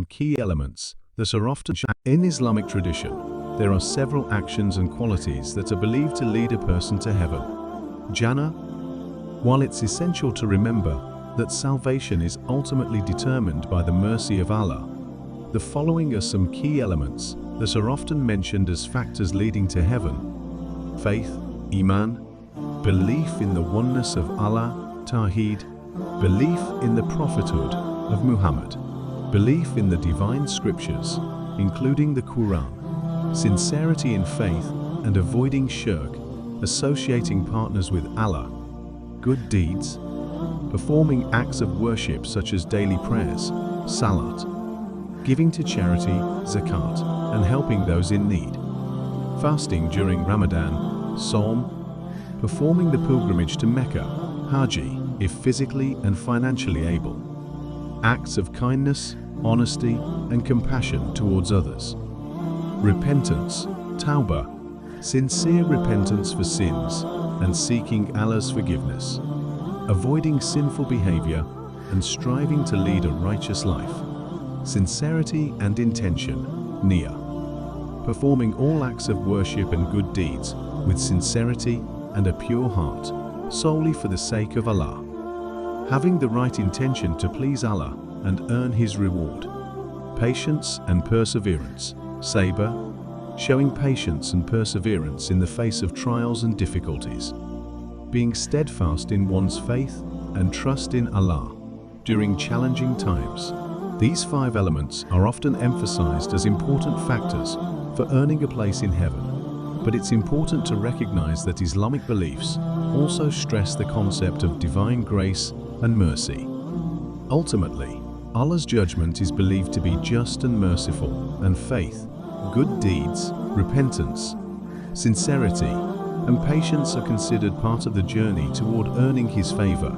key elements that are often in Islamic tradition. There are several actions and qualities that are believed to lead a person to heaven. Jannah. While it's essential to remember that salvation is ultimately determined by the mercy of Allah, the following are some key elements that are often mentioned as factors leading to heaven. Faith, Iman, belief in the oneness of Allah, Tawheed, belief in the prophethood of Muhammad, belief in the divine scriptures, including the Quran, sincerity in faith and avoiding shirk, associating partners with Allah, good deeds, performing acts of worship such as daily prayers, salat, giving to charity, zakat, and helping those in need, fasting during Ramadan, Psalm, performing the pilgrimage to Mecca, Haji, if physically and financially able, acts of kindness, honesty, and compassion towards others, repentance, tawbah, sincere repentance for sins and seeking Allah's forgiveness, avoiding sinful behavior and striving to lead a righteous life, sincerity and intention, niyyah, performing all acts of worship and good deeds with sincerity and a pure heart, solely for the sake of Allah, having the right intention to please Allah and earn His reward, patience and perseverance, sabr, showing patience and perseverance in the face of trials and difficulties, being steadfast in one's faith and trust in Allah during challenging times. These 5 elements are often emphasized as important factors for earning a place in heaven, but it's important to recognize that Islamic beliefs also stress the concept of divine grace and mercy. Ultimately, Allah's judgment is believed to be just and merciful, and faith, good deeds, repentance, sincerity, and patience are considered part of the journey toward earning His favor